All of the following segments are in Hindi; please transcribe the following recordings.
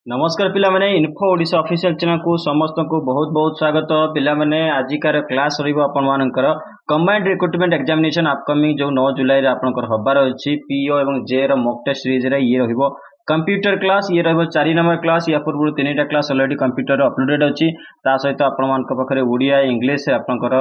नमस्कार पिला माने इन्फो ओडिशा ऑफिशियल चैनल को समस्त को बहुत बहुत स्वागत पिला माने आजिकार क्लास रहिबो आपण मानकर कंबाइंड रिक्रूटमेंट एग्जामिनेशन अपकमिंग जो 9 जुलाई रे आपनकर हबार अछि पीओ एवं जे रो मॉक टेस्ट सीरीज रे ये रहिबो कंप्यूटर क्लास ये रहिबो 4 नंबर क्लास या पूर्व तीनटा क्लास ऑलरेडी कंप्यूटर अपलोडेड अछि ता सहित आपण मानक पखरे ओडिया इंग्लिश आपनकर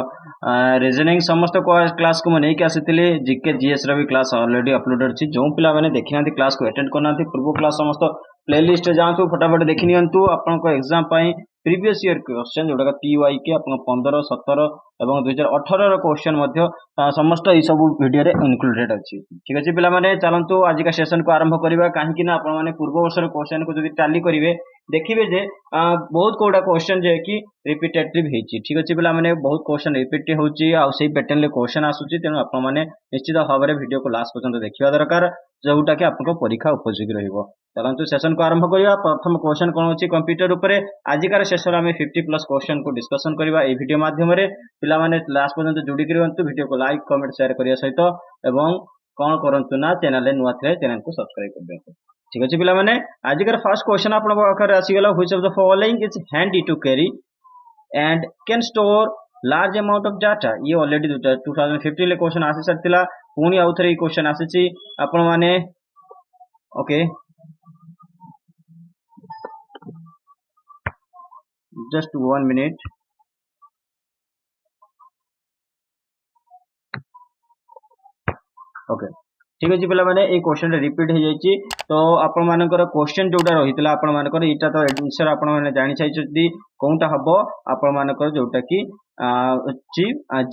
रीजनिंग समस्त क्लास को मने के आसीतिले जीके जीएस रो भी क्लास ऑलरेडी अपलोडेड अछि जो पिला माने देखिनांती क्लास को अटेंड करनांती पूर्व क्लास समस्त प्लेलिस्ट जातु फटाफट देखि नियंतु आपनको एग्जाम पाई प्रीवियस ईयर क्वेश्चन जोडा पीवाई के आपन 15 17 एवं 2018 रो क्वेश्चन मध्य समस्त ई सब वीडियो रे इनक्लूडेड अछि ठीक अछि पिला माने चलंतु आज का सेशन को आरंभ करिबा काहे कि ना आपन माने पूर्व वर्ष रो क्वेश्चन को जदि टाली करिवे देखिबे जे बहुत कोडा क्वेश्चन जे कि रिपीटेटिव हेची ठीक अछि पिला माने बहुत क्वेश्चन रिपीट होची आ सेही पैटर्न ले क्वेश्चन आसुची तेनु आपन माने निश्चित भाबरे वीडियो को लास्ट पर्यंत देखिबा दरकार जोटा कि आपनको परीक्षा उपयोगी रहइबो चलंतु सेशन को आरंभ करिया प्रथम क्वेश्चन कोन अछि कंप्यूटर ऊपर आजिकार सेशन में 50 प्लस क्वेश्चन को डिस्कशन करिबा ए वीडियो माध्यम रे पिला माने लास्ट पर्यंत जुडी करंतु वीडियो को लाइक कमेंट शेयर करिया सहित एवं कोन करंतु ना चैनल ले नुवा थे चैनल को सब्सक्राइब कर देंतु ठीक अछि पिला माने आजिकार फर्स्ट क्वेश्चन आपन आखर आसी गेला which of the following is handy to carry and can store large amount of data ये ऑलरेडी 2015 ले क्वेश्चन आसी सकतिला पुनी आउथरे क्वेश्चन आसीची आपन माने ओके just 1 minute ओके ठीक अछि पिला माने ए क्वेश्चन रिपीट हो जाईची तो आपण मानकर क्वेश्चन जोटा रहितला आपण मानकर इटा तो आंसर आपण माने जानि चाहि कोनटा हबो आपण मानकर जोटा कि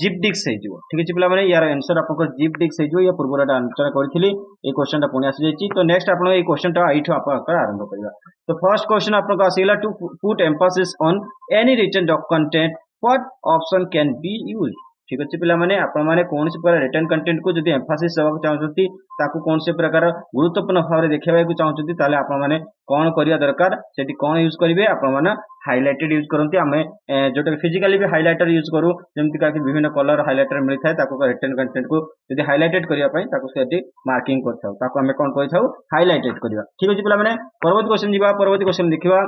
जिप डिक्स हे जिवो ठीक अछि पिला माने यार आंसर आपनको जिप डिक्स हे जिवो या पूर्वरा आंसर करथिली ए क्वेश्चन टा पुनी आसी जाईची तो नेक्स्ट आपण ए क्वेश्चन टा आइठो आपण आरंभ करिवा तो फर्स्ट क्वेश्चन आपनको आसीला to put emphasis on any written doc content what option can be used ठीक अछि पिला माने आपण माने कोन से प्रकार रिटन कंटेंट को जदी एम्फासिस देबा चाहउछती ताकू कोन से प्रकार गुरुत्वपूर्ण भाव देखिबा को चाहउछती ताले आपण माने कोन करिया दरकार सेठी कोन यूज करिवे आपण माने हाइलाइटेड यूज करंती हमें जोटा फिजिकली भी हाइलाइटर यूज करू जेमति का कि विभिन्न कलर हाइलाइटर मिलि थाए ताकू रिटन कंटेंट को जदी हाइलाइटेड करिया पई ताकू सेठी मार्किंग करथाउ ताकू हमें कोन कहिथाउ हाइलाइटेड करिया ठीक अछि पिला माने परवर्ती क्वेश्चन दिबा परवर्ती क्वेश्चन देखिबा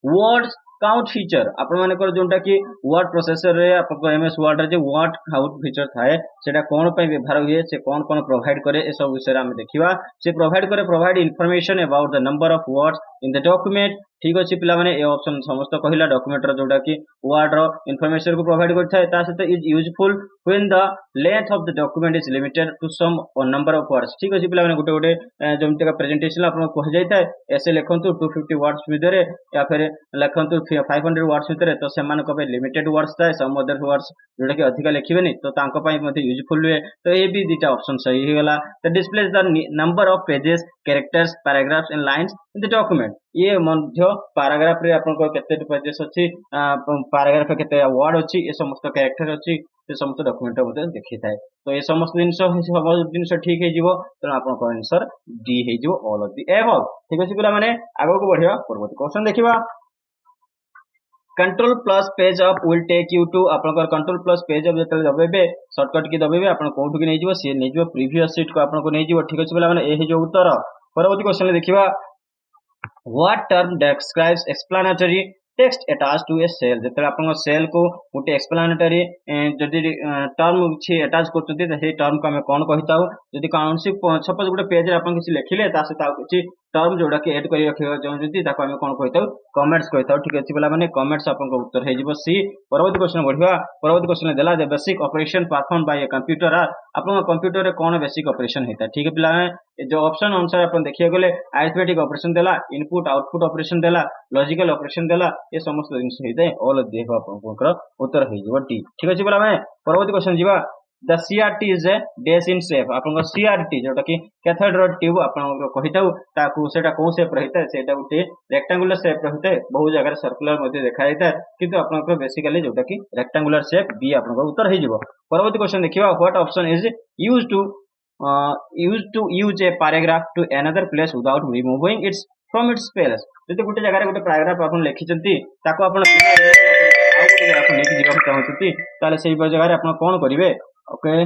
वर्ड्स काउंट फीचर आपण मानकर जोंटा कि वर्ड प्रोसेसर रे आपको एमएस वर्ड रे जे वर्ड काउंट फीचर थाए सेटा कोन पे व्यवहार हुए से कोन कोन प्रोवाइड करे ए सब विषय हम देखिबा से provide information about the number of words in the document ठीक अछि पिला माने ए ऑप्शन समस्त कहिला डॉक्यूमेंट रो जोटा कि वर्ड रो इंफॉर्मेशन को प्रोवाइड करथाय ता सहित is useful when the length of the document is limited to some number of words ठीक अछि पिला माने गुटे गुटे जेमति का प्रेजेंटेशन आपन कह जायताय ऐसे लिखंतु 250 वर्ड्स भितरे या फिर लिखंतु 500 वर्ड्स भितरे तो सेमान को पे लिमिटेड वर्ड्स थाए सम अदर वर्ड्स जोटा कि अधिक लिखिबेनी तो तांको पई मध्ये यूजफुल हुए तो ए भी दिटा ऑप्शन सही हे गला the displace the number of pages characters paragraphs and lines in the document ये मध्य पैराग्राफ रे आपन को केते पेजेस अछि पैराग्राफ केते वर्ड अछि ए समस्त कैरेक्टर अछि से समस्त डॉक्यूमेंट मध्ये देखि थाए तो ए समस्त दिन ठीक हे जिवो तो आपन को आंसर डी हे जिवो ऑल ऑफ द एबव ठीक अछि पिला माने आगो को बढ़िया परवर्ती क्वेश्चन देखिबा control plus page up will take you to आपनकर कंट्रोल प्लस पेज अप जतले दबेबे शॉर्टकट की दबेबे आपन कोठु की नै जिवो से नै जिवो प्रीवियस शीट को आपन को नै जिवो ठीक अछि पिला माने ए हे जो उत्तर परवर्ती क्वेश्चन देखिबा what term describes explanatory text attached to a cell जेतले आपन सेल को गुटे एक्सप्लेनेटरी जदि टर्म छी अटैच करतुती त हे टर्म को हम कोन कहिताउ जदि काउंसी सपोज गुटे पेज रे आपन किछि लिखिले ता से ता किछि टर्म जोडा के ऐड करि रखियो जति ताको हम कोन कहिताउ कमेंट्स कहिताउ ठीक अछि बला माने कमेंट्स आपन को उत्तर हे जिवो सी परवर्ती क्वेश्चन बढ़िया परवर्ती क्वेश्चन देला जे basic operation perform by a computer आपन कंप्यूटर रे कोन बेसिक ऑपरेशन हेता ठीक है पिला जो ऑप्शन अनुसार अपन देखिए गले अरिथमेटिक ऑपरेशन देला इनपुट आउटपुट ऑपरेशन देला लॉजिकल ऑपरेशन देला ये समस्त जिनिस हेते ऑल देख आपनकर उत्तर हे जिवो टी ठीक अछि बला मैं परवर्ती क्वेश्चन जिबा the CRT is a dash in shape आपनकर सीआरटी जोटा कि कैथेड्रल ट्यूब आपन कहिताउ ताकू सेटा कोन शेप रहिता सेटा उठे रेक्टेंगुलर शेप रहिता बहु जगह सर्कुलर मध्ये देखा जायता किंतु आपनकर बेसिकली जोटा कि रेक्टेंगुलर शेप बी आपनकर उत्तर हे जिवो परवर्ती क्वेश्चन देखिबा what option is used to use a paragraph to another place without removing its from its place जति गुटे जगह रे गुटे पैराग्राफ आपन लिखिचंती ताको आपन आ गुटे जगह आपन लेके जीवा चाहउती ताले सेही जगह रे आपन कोन करिवे ओके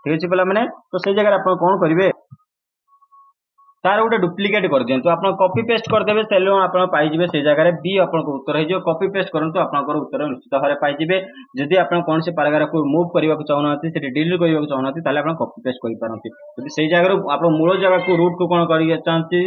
ठीक अछि पिला माने तो सेही जगह रे आपन कोन करिवे तार गोटे डुप्लिकेट कर दियंतु आपण कॉपी पेस्ट करदेबे तेलो आपण पाइजिबे से जगह रे बी आपण को उत्तर हे जो कॉपी पेस्ट करंतु आपनकर उत्तर निश्चित भाबरे पाइजिबे जदि आपण कोन से पैराग्राफ को मूव करबा को चाहनाती से डिलीट करबा को चाहनाती ताले आपण कॉपी पेस्ट करि पारंती जदि सेही जगह रो आपण मूल जगह को रूट को कोन करि चाहंती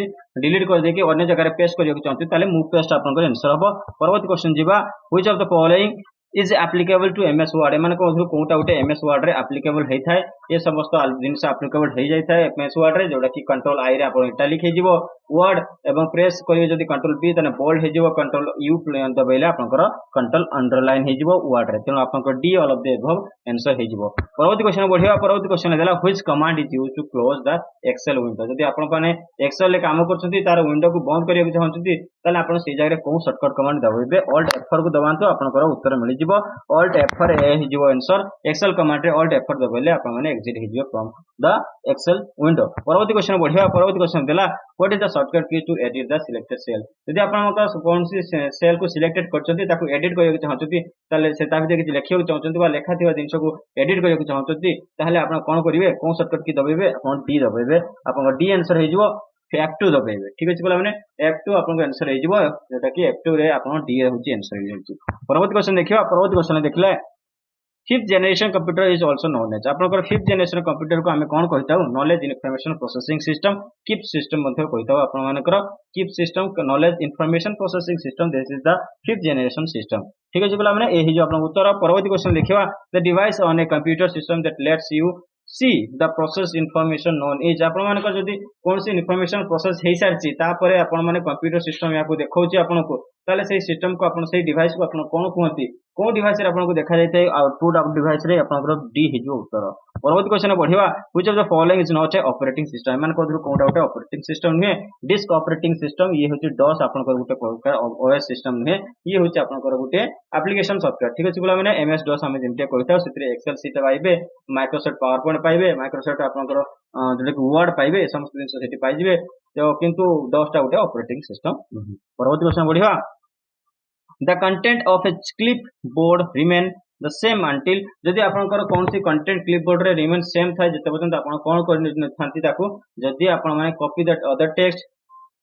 डिलीट कर देके अन्य जगह रे पेस्ट करिया को चाहंती ताले मूव पेस्ट आपनकर आंसर हबो परवर्ती क्वेश्चन जिबा which of the following is applicable to MS Word एमान को कोटा गोटे एमएस वर्ड रे एप्लीकेबल हेइ थाए ये समस्त जिनस एप्लीकेबल हेइ जाय थाए एमएस वर्ड रे जोटा कि कंट्रोल आई रे आपण इटालिक हे जिवो वर्ड एवं प्रेस करियो जदि कंट्रोल बी तने बोल्ड हे जिवो कंट्रोल यू दबैले आपनकर कंट्रोल अंडरलाइन हे जिवो वर्ड रे तेनो आपनकर D all of the above answer हे जिवो परवर्ती क्वेश्चन बढ़िया परवर्ती क्वेश्चन देला which command is used to close the Excel window जदि आपण माने एक्सेल रे काम करछंती तार विंडो को बंद करिया को चाहछंती ताले आपण से जगह को शॉर्टकट कमांड दबाइबे ऑल्ट एफ4 को दबांतो आपनकर उत्तर मिलि जिवो ऑल्ट एफ4 ए हे जिवो आंसर एक्सेल कमांड रे ऑल्ट एफ4 दबाइले आपण माने एग्जिट हे जिवो फ्रॉम द एक्सेल विंडो परवर्ती क्वेश्चन बढ़िया परवर्ती क्वेश्चन देला what is the shortcut key to edit the selected cell यदि आपण कौन सी सेल को सिलेक्टेड करछंती ताको एडिट करिया चाहछंती ताले से ता भीतर कि लिखियो चाहछंती बा लेखा थिबा जिंस को एडिट करिया चाहछंती ताले आपण कोन करिवे कोन शॉर्टकट की दबाइबे आपण डी दबाइबे आपण डी आंसर हे जिवो F2 दबाइबे ठीक अछि बोला माने F2 आपन को आंसर हे जिवो जेटा कि F2 रे आपन डी होची आंसर हे जाछि परवर्ती क्वेश्चन देखिबा परवर्ती क्वेश्चन देखले fifth generation computer is also known as आपनकर फिफ्थ जनरेशन कंप्यूटर को हमें कोन कहिताउ knowledge information processing system KIP system मध्ये कहिताउ आपन मानकर KIP system knowledge information processing system this is the fifth generation system ठीक अछि बोला माने एही जो आपन उत्तर परवर्ती क्वेश्चन देखिबा the device on a computer system that let's you see the process information known is आपण मानकर जदी कोन से इनफॉरमेशन प्रोसेस हे सारची तापरे आपण माने कंप्यूटर सिस्टम या को देखौची आपण को ताले से सिस्टम को आपण से डिवाइस को आपण कोन कहंती को डिवाइस रे आपण को देखा जाय थाय आउटपुट ऑफ डिवाइस रे आपण डी हे जो उत्तर परवर्ती क्वेश्चन बढ़िबा which of the following is not a operating system मान को कोटा गोटे ऑपरेटिंग सिस्टम नुहे डिस्क ऑपरेटिंग सिस्टम ये होची डॉस आपण को गोटे प्रकार ओएस सिस्टम नुहे ये होची आपण को गोटे एप्लीकेशन सॉफ्टवेयर ठीक अछि बोला माने एमएस डॉस हमें जेमते कहता सेतरे एक्सेल शीट पाइबे माइक्रोसॉफ्ट पावर पॉइंट पाइबे माइक्रोसॉफ्ट आपण को जोटे वर्ड पाइबे समस्त दिन सेठी पाइबे तो किंतु डॉस टा गोटे ऑपरेटिंग सिस्टम परवर्ती question बढ़िबा the content of a clipboard remain the same until जदि आपनकर कोन सी कंटेंट क्लिपबोर्ड रे रिमेन सेम था जते पर्यंत आपण कोन कर थांती ताको जदि आपण माने copy that other text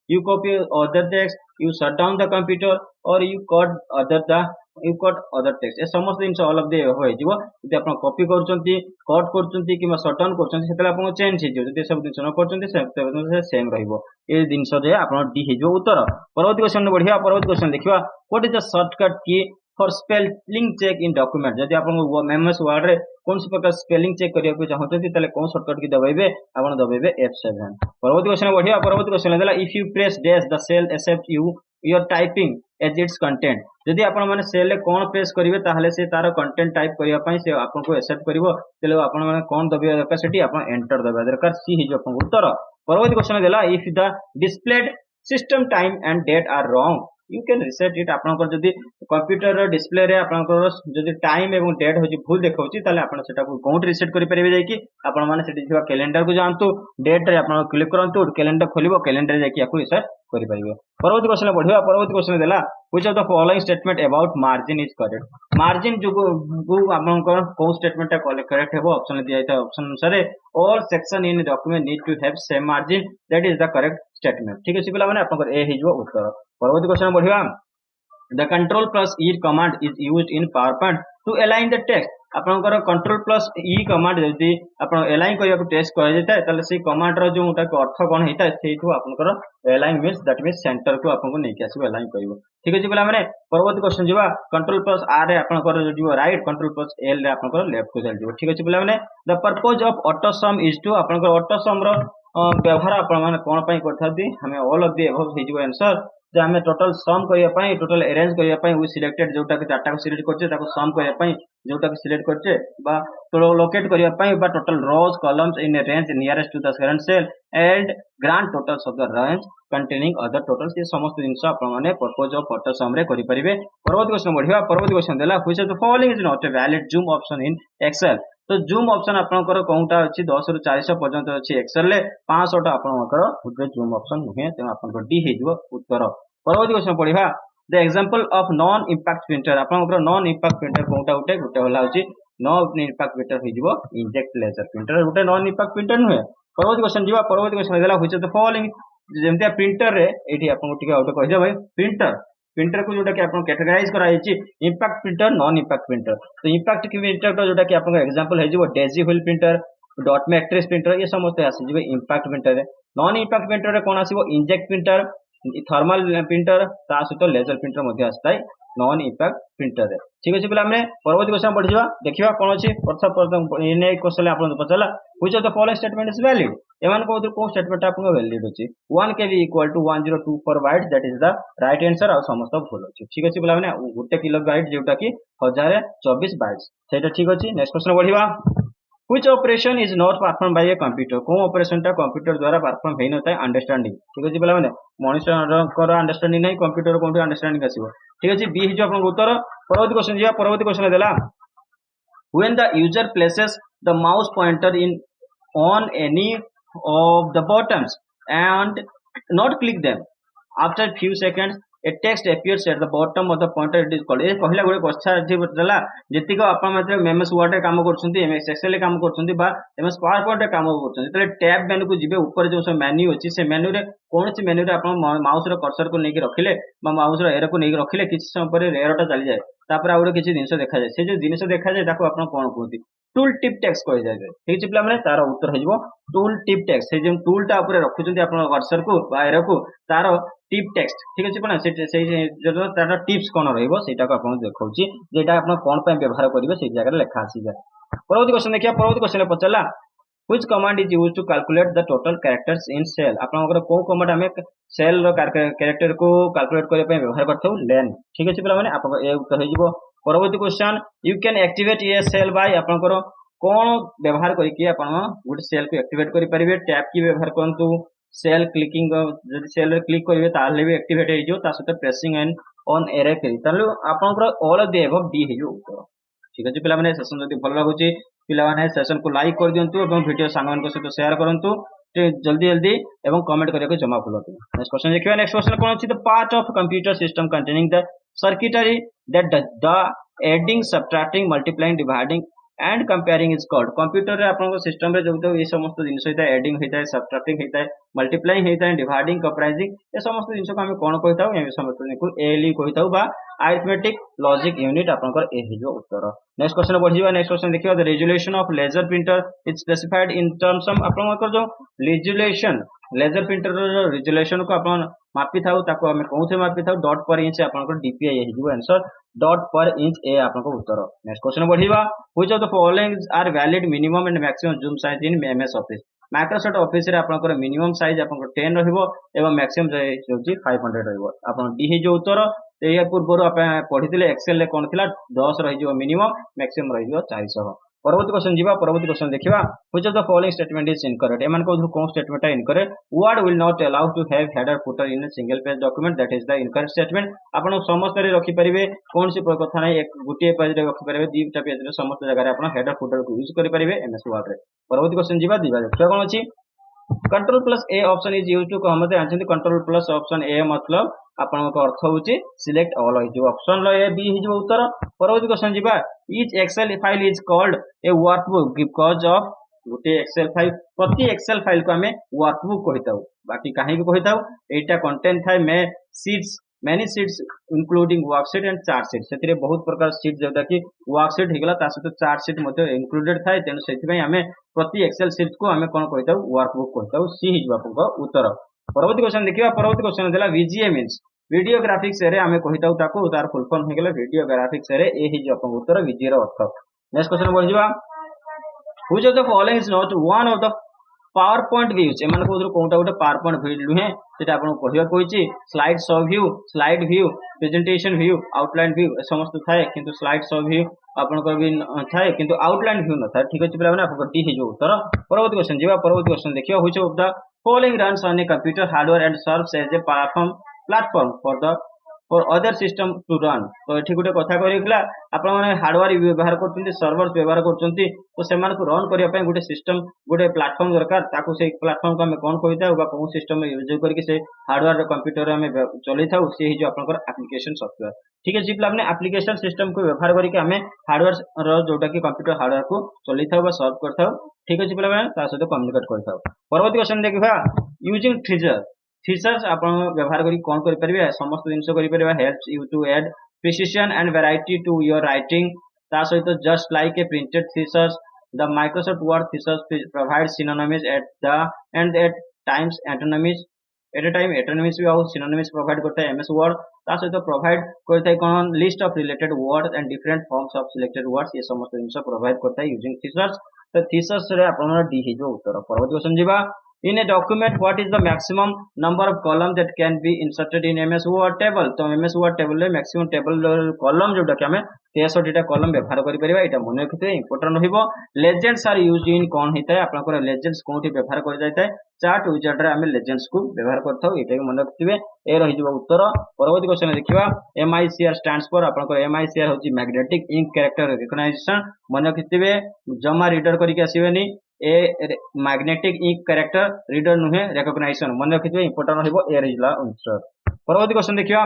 you copy other text you shut down the computer or you cut other text ए समस्त दिन ऑल ऑफ द होय जीवो जदि आपण कॉपी करचंती कट करचंती किबा शट डाउन करचंती सेतले आपण चेंज हे जिवो जदि सब दिन न करचंती से सेम रहइबो ए दिन जे आपण डी हे जिवो उत्तर परवर्ती क्वेश्चन बढ़िया परवर्ती क्वेश्चन देखिबा what is the shortcut key for spelling check in document जदि आपण एमएस वर्ड रे कोन से प्रकार स्पेलिंग चेक करिया को चाहते तले कोन शॉर्टकट की दबाइबे आपण दबाइबे F7 परवर्ती क्वेश्चन बढ़िया परवर्ती क्वेश्चन देला if you press dash the cell accept you are typing as its content जदि आपण माने सेल ले कोन प्रेस करिवे ताहले से तार कंटेंट टाइप करिया पई से आपण को एक्सेप्ट करिवो तले आपण माने कोन दबिया दरकार सेठी आपण एंटर दबिया दरकार सी हे जो आपण उत्तर परवर्ती क्वेश्चन देला if the displayed system time and date are wrong you can reset it आपनकर जदि कंप्यूटर रो डिस्प्ले रे आपनकर जदि टाइम एवं डेट होची भूल देखौची ताले आपण सेटा को कोन रिसेट करि परिबे जाय कि आपण माने सेठी थिबा कैलेंडर को जानतु डेट रे आपण क्लिक करंतु कैलेंडर खोलिबो कैलेंडर जाय कि याकू रिसेट करि परिबे परवर्ती क्वेश्चन बढ़िया परवर्ती क्वेश्चन देला which of the following statement about margin is correct margin जो आपनकर को स्टेटमेंट करेक्ट हेबो ऑप्शन दिया था ऑप्शन अनुसार all section in document need to have same margin that is the correct statement ठीक अछि पिला माने आपनकर ए हिजो उत्तर परवर्ती क्वेश्चन बढ़िया the control plus E command is used in power point two align the text आपनकर कंट्रोल प्लस ई कमांड जदि आपण अलाइन करिया को टेस्ट कर जेता ताले से कमांड रो जो उटा अर्थ कोन हेता सेठु आपनकर align means that means centre को आपन को नै के आसीबो अलाइन करिवो ठीक अछि बोला माने परवर्ती क्वेश्चन जिबा कंट्रोल प्लस आर रे आपनकर जो राइट कंट्रोल प्लस एल रे आपनकर लेफ्ट को चल जिवो ठीक अछि बोला माने the purpose of auto sum is to आपनकर ऑटो सम रो व्यवहार आपण माने कोन पई करथादी हमें ऑल ऑफ द अबव हे जिवो आंसर जे हमें टोटल सम करिया पई टोटल अरेंज करिया पई वी सिलेक्टेड जोटा के डाटा को सिलेक्ट करछे ताको सम करिया पई जोटा के सिलेक्ट करछे बा तो लोकेट करिया पई बा total rows columns in a range nearest to the current cell and grand totals of the range containing other totals ये समस्त जिंस आपण माने पर्पस ऑफ ऑटो सम रे करि परिबे परवर्ती क्वेश्चन बढ़िया परवर्ती क्वेश्चन देला which of the following is not a valid zoom option in Excel तो जूम ऑप्शन आपनकर कोउटा अछि 10 रु 400 पर्यंत अछि एक्सेल ले 500 टा आपनकर उते जूम ऑप्शन नुहे त आपनकर डी हे जिवो उत्तर परवर्ती क्वेश्चन पढिबा the example of non impact printer आपनकर नॉन इंपैक्ट प्रिंटर कोउटा गोटे होला अछि नॉन इंपैक्ट प्रिंटर हे जिवो इंजेक्ट लेजर प्रिंटर गोटे नॉन इंपैक्ट प्रिंटर नुहे परवर्ती क्वेश्चन जिवा परवर्ती क्वेश्चन देला व्हिच ऑफ द फॉलोइंग जेमती प्रिंटर रे एठी आपन टिके आउट कहि भाई प्रिंटर प्रिंटर को जोटा कि आपन कैटेगराइज करा हिची impact printer non impact printer. तो इंपैक्ट प्रिंटर तो जोटा कि आपन एग्जांपल है जो Daisy wheel printer dot matrix printer ये समस्त आसी जिवे इंपैक्ट प्रिंटर रे। नॉन इंपैक्ट प्रिंटर रे कोन आसीबो इंजेक्ट प्रिंटर थर्मल प्रिंटर ता सहित लेजर प्रिंटर मध्ये आस्ताय नॉन इंपैक्ट प्रिंटर रे। ठीक अछि पिला हमने परवर्ती क्वेश्चन पढि जिवा देखिबा कोन अछि प्रथम इने क्वेश्चन आपन पचला which of the following statement is valid एमान को स्टेटमेंट आपन वैलिड अछि 1 kV equal to 1024 byte that is the right answer और समस्त भूल अछि। ठीक अछि पिला माने 1 किलो बाइट जेउटा कि 1024 बाइट्स सेटा ठीक अछि। नेक्स्ट क्वेश्चन पढिबा which operation is not performed by a computer को ऑपरेशन टा कंप्यूटर द्वारा परफॉर्म हेइ नथाय अंडरस्टैंडिंग। ठीक अछि पिला माने मनुष्य अंडरस्टैंडिंग नै कंप्यूटर कोन अंडरस्टैंडिंग आसीबो। ठीक अछि बी हिजो आपन उत्तर। परवर्ती क्वेश्चन जिया परवर्ती क्वेश्चन देला when the user places the mouse pointer in on any of the buttons and not click them after few seconds a text appears at the bottom of the pointer it is called ए पहिला गोटे क्वेश्चन अछि बतला जेतिको आपण मात्र एमएस वर्ड रे काम करछंती एमएस एक्सेल रे काम करछंती बा एमएस पावर पॉइंट रे काम करछंती तले टैब मेनू को जिबे ऊपर जो सब मेन्यू अछि से मेन्यू रे कोनसी मेन्यू रे आपण माउस रो कर्सर को नेकी रखिले बा माउस रो एरो को नेकी रखिले किछ समय पर एरोटा चली जाए तापर आउरे किछ जिंस देखा जाए से जो जिंस देखा जाए ताको आपण कोन कहती टूल टिप टेक्स्ट कहि जाय। ठीक छै पिला माने तार उत्तर हेजबो टूल टिप टेक्स्ट से जे टूल टा ऊपर रखुचंती आपण कर्सर को बा एरो को तार टिप टेक्स्ट। ठीक अछि कोन से जो तार टिप्स कोन रहइबो सेटा को आपण देखौची जेटा आपण कोन पे व्यवहार करिवे से जगह लेखा आसी जाय। परवर्ती क्वेश्चन देखिया परवर्ती question पचला which command is used to calculate the total characters in cell आपनकर को कमांड हमें सेल रो कैरेक्टर को कैलकुलेट करे पे व्यवहार करथौ len। ठीक अछि पिला माने आपन ए उत्तर हेजिबो। परवर्ती question you can activate a cell by आपनकर कोन व्यवहार करि कि आपन गुड सेल को एक्टिवेट करि परिबे टैब की व्यवहार करंतु सेल क्लिकिंग जदि सेल रे क्लिक करिवे ताले भी एक्टिवेट हेजियो ता सहित प्रेसिंग एंड ऑन एरे करि ताले आपनकर all of the above D हेजियो उत्तर। ठीक अछि पिला माने सेशन जदि भल लागुची पिला माने सेशन को लाइक कर दियंतु एवं वीडियो सांगमान को सहित शेयर करंतु जल्दी जल्दी एवं कमेंट करिया को जमा भूलंतु। नेक्स्ट क्वेश्चन देखिबा नेक्स्ट क्वेश्चन कोन अछि the part of computer system containing the circuitry that the adding subtracting multiplying dividing and comparing is called. Computer रे आपन सिस्टम रे जो ये समस्त जिंस होता है एडिंग होता है सब्ट्रैक्टिंग होता है मल्टीप्लाइंग होता है डिवाइडिंग कंप्राइजिंग ये समस्त जिंस को हम कोन कहताउ ए समस्त को एली कहताउ बा अरिथमेटिक लॉजिक यूनिट आपनकर ए हिजो उत्तर। नेक्स्ट क्वेश्चन बढ़िबा नेक्स्ट क्वेश्चन देखियो the resolution of laser printer is specified in terms of आपनकर जो रेजोल्यूशन लेजर प्रिंटर रो रेजोल्यूशन को अपन मापी थाउ ताको हम कोनसे मापी थाउ डॉट पर इंच आपनकर डीपीआई हिजो आंसर डॉट पर इंच ए आपनकर उत्तर। नेक्स्ट क्वेश्चन बढ़िबा which of the following are valid minimum and maximum zoom size in MS Office. Microsoft Office रे आपनकर मिनिमम साइज आपनकर 10 रहइबो एवं मैक्सिमम साइज होची 500 रहइबो आपन डी हिजो उत्तर। या पूर्व आप पढ़ी एक्सेल रे कोन थिला 10 रहिजो मिनिमम मैक्सिमम रहिजो 400। परवर्ती क्वेश्चन जीवा परवर्ती क्वेश्चन देखिबा which of the following statement is incorrect एमान को कोन statement incorrect word will not allow to have header footer in a single page document that is the incorrect statement. आपण समस्त रे रखि परिबे कोन सी कथा नै एक गुटिए पेज रे रखि परिबे दीटा पेज रे समस्त जगह रे आपण हेडर फुटर को यूज करि परिबे एमएस वर्ड रे। परवर्ती क्वेश्चन जीवा दिबा देखिबा कोन अछि control plus A option is used to कहमते आछन कंट्रोल प्लस ऑप्शन ए मतलब आपण को अर्थ होची सिलेक्ट ऑल जो ऑप्शन लो ए बी हिजो उत्तर। परवर्ती क्वेश्चन जीवा each Excel file is called a workbook because of गोटे एक्सेल फाइल प्रति एक्सेल फाइल को हमें वर्कबुक कहिताउ बाकी काहे को कहिताउ एटा कंटेंट थाय में sheets many sheets including worksheet and chart sheet सेतिरे बहुत प्रकार शीट जोटा कि वर्कशीट हेगला ता सहित चार्ट शीट मध्ये इंक्लूडेड थाय तेन सेति पय हमें प्रति एक्सेल शीट को हमें कोन कहिताउ वर्कबुक कहिताउ सी हिजो आपको उत्तर। परवर्ती क्वेश्चन देखिबा परवर्ती क्वेश्चन देला वीजीए मींस वीडियो ग्राफिक्स रे हमें कहिताउ ताको तार फुल फॉर्म हे गेला वीडियो ग्राफिक्स रे ए हिजो आपको उत्तर वीजीए रो अर्थ। नेक्स्ट क्वेश्चन बढ़िबा which of the following is not one of the PowerPoint views एमान को कोनटा गोटे पावर पॉइंट व्यू लुहे सेटा आपन कहिबा कोइची slide show view slide view presentation view outline view समस्त थाए किंतु स्लाइड शो व्यू आपन को भी थाए किंतु आउटलाइन व्यू न थाए। ठीक अछि पिला माने आपन डी हे जो उत्तर। परवर्ती क्वेश्चन जीवा परवर्ती क्वेश्चन देखियो which of the following runs on a computer hardware and serves as a platform for other system to run. तो एठी गोटे कथा करिकला आपण माने हार्डवेयर व्यवहार करछन्ती सर्वर व्यवहार करछन्ती तो सेमान को रन करिया पय गोटे सिस्टम गोटे प्लेटफॉर्म दरकार ताको से प्लेटफॉर्म को हम कोन कहिता बा कोन सिस्टम में यूज करके से हार्डवेयर रो कंप्यूटर रे हम चलै थाउ से ही जो आपनकर एप्लीकेशन सॉफ्टवेयर। ठीक है जी आपने एप्लीकेशन सिस्टम को व्यवहार करके हमें हार्डवेयर रो जोटा कि कंप्यूटर हार्डवेयर को चलै थाउ बा सॉल्व करथाउ। ठीक है जी पिला ता सहित कम्युनिकेट करथाउ। परवर्ती क्वेश्चन देखिबा यूजिंग ट्रिजर thesis आपण व्यवहार करी कोन करि परिबे समस्त जिंस करि परिबा helps you to add precision and variety to your writing ता सहित just like a printed thesis the Microsoft Word thesis provides synonyms at the and at times antonyms at a time antonyms भी और synonyms provide करता है MS Word ता सहित provide करता है कोन list of related words and different forms of selected words ये समस्त जिंस provide करता है using thesis तो thesis रे आपण डी हे जो उत्तर परवर्ती क्वेश्चन जीवा in a document what is the maximum number of columns that can be inserted in MS Word table तो MS Word table रे maximum table column जोटा कि हमें 63 टा column व्यवहार करि परिबा एटा मन रखिते इंपोर्टेंट रहिबो legends are used in कोन हिता है आपन को legends कोठी व्यवहार करि जायता है चार्ट विजार्ड रे हमें legends को व्यवहार करथौ एटा मन रखिते ए रहि जबो उत्तर परवर्ती क्वेश्चन देखिबा MICR stands for आपन को MICR होची magnetic ink character recognition मन रखिते जमा रीडर करि के आसीबेनी ए मैग्नेटिक इंक कैरेक्टर रीडर नुहे रिकॉग्निशन मन रखिबे इंपोर्टेंट रहइबो ए रिजला आंसर परवर्ती क्वेश्चन देखियो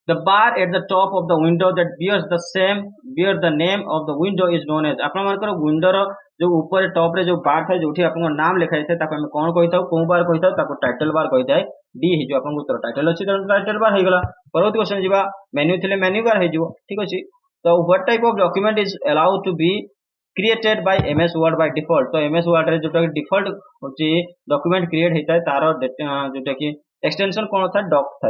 the bar at the top of the window that bear the name of the window is known as आपण मानकर विंडो रो जो ऊपर टॉप रे जो बार थाय जोठी आपण नाम लिखाइ थाय ताको हम कोन कहिताउ को बार कहिताउ ताको टाइटल बार कहिताय डी हे जो आपण उत्तर टाइटल अछि त टाइटल बार हे गेला परवर्ती क्वेश्चन जिबा मेन्यू थिले मेन्यू बार हे जिवो ठीक अछि तो what type of document is allowed to be created by MS Word by default तो MS Word रे जोटा डिफॉल्ट होची डॉक्यूमेंट क्रिएट हेता है तारो जोटा कि एक्सटेंशन कोन था डॉक था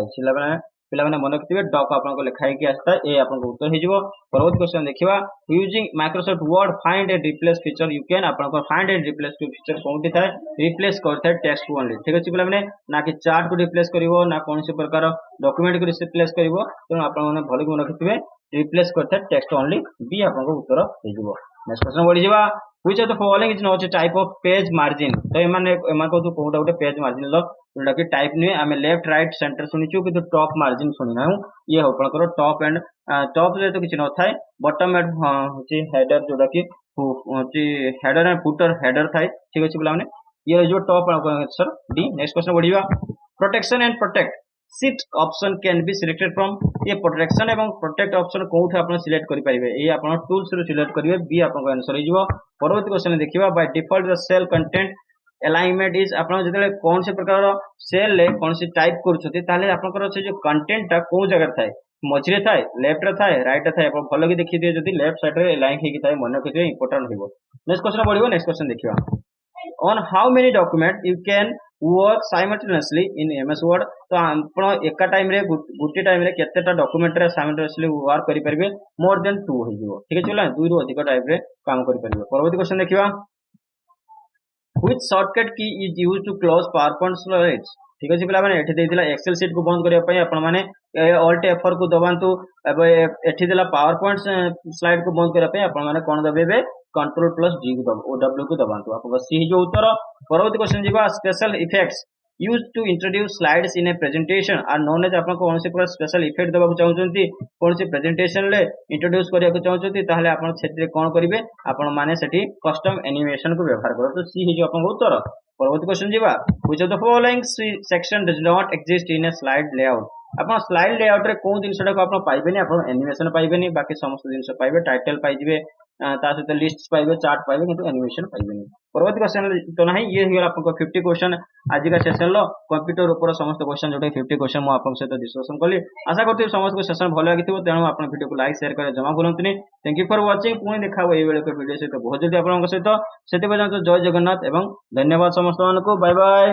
पिला माने मन रखिबे डॉक आपन को लिखाई के आस्ता ए आपन को उत्तर हे जिवो परवर्ती क्वेश्चन देखिबा using Microsoft word find and replace feature you can आपन को फाइंड एंड रिप्लेस फीचर कोनटी था रिप्लेस करता है टेक्स्ट ओनली ठीक अछि पिला माने ना कि चार्ट को रिप्लेस करिवो ना कोनसी प्रकार डॉक्यूमेंट को रिप्लेस करिवो तो आपन माने भली मन रखिबे रिप्लेस करता है टेक्स्ट ओनली बी आपन को उत्तर हे जिवो नेक्स्ट क्वेश्चन बढ़ी जावा which of the following is not a type of page margin तो एमान को तो कोटा गोटे पेज मार्जिन लो जोटा कि टाइप नुए आमे लेफ्ट राइट सेंटर सुनिचु कि तो टॉप मार्जिन सुनि ना ये हो आपनकर टॉप एंड टॉप रे तो किछ न थाय बॉटम एंड होची हेडर जोटा कि होची हेडर एंड फुटर हेडर थाय ठीक अछि बुला माने ये जो top answer D next question बढ़ी जावा protection and protect shift option can be selected from ये प्रोटेक्शन एवं प्रोटेक्ट ऑप्शन कोउठ आपण सिलेक्ट करि परिबे ए आपण टूल्स रो सिलेक्ट करिवे बी आपण को आंसर हे जिवो परवर्ती क्वेश्चन देखिबा by default the cell content alignment is आपण जते कोन से प्रकार रो सेल ले कोन से टाइप करछथि ताले आपनकर से जो कंटेंट ता को जगह थाए मझरे थाए लेफ्ट रे थाए राइट रे थाए आपण फॉलो की देखि दिए जदी लेफ्ट साइड रे अलाइन हेकी थाए मन रखिबे इंपोर्टेंट होइबो नेक्स्ट क्वेश्चन बढ़िबो नेक्स्ट क्वेश्चन देखिबा on how many document you can work simultaneously in MS Word तो आपण एका टाइम रे गुटी टाइम रे केतेटा डॉक्यूमेंट रे साइमल्टेनियसली वर्क करि परबे मोर देन 2 हो जिवो ठीक अछि ला दुई रो अधिक टाइम रे काम करि परबे परवर्ती क्वेश्चन देखिबा which shortcut key is used to close PowerPoint slides ठीक अछि पिला माने एठी देइतिला एक्सेल शीट को बंद करिया पई आपण माने ऑल्ट F4 को दबांतु एबे एठी देला PowerPoint स्लाइड को बंद करिया पई आपण माने कोन दबेबे कंट्रोल प्लस जी को दब OW को दबांतु आपको सी जो उत्तर परवर्ती क्वेश्चन जीवा special effects used to introduce slides in a presentation are known as आपन को कोनसे प्रकार स्पेशल इफेक्ट दबाक चाहउचंती कोनसे प्रेजेंटेशन ले इंट्रोड्यूस करिया को चाहउचंती ताहले आपन क्षेत्र कोन करिवे आपन माने सेठी कस्टम एनिमेशन को व्यवहार करो तो सी जो आपन उत्तर परवर्ती क्वेश्चन जीवा which of the following section does not exist in A slide layout आपन स्लाइड लेआउट रे कोन जिनसटा को आपन पाइबेनी आपन एनिमेशन पाइबेनी बाकी समस्त जिनस पाइबे टाइटल पाइबे ता सहित लिस्ट पाइबे चार्ट पाइबे किंतु एनिमेशन पाइबेनी परवर्ती क्वेश्चन तो नहीं ये हिगला आपन 50 क्वेश्चन आज का सेशन लो कंप्यूटर ऊपर समस्त क्वेश्चन जोटे 50 क्वेश्चन मु आपन सहित डिस्कशन कली आशा करते समस्त को सेशन भलो लागिथिबो तेनु आपन वीडियो को लाइक शेयर करे जमा भूलंतनी थैंक यू फॉर वाचिंग पुणी देखाबो ए बेले को वीडियो सहित बहुत जल्दी आपन सहित सेते पर्यंत जय जगन्नाथ एवं धन्यवाद समस्त मानको बाय बाय।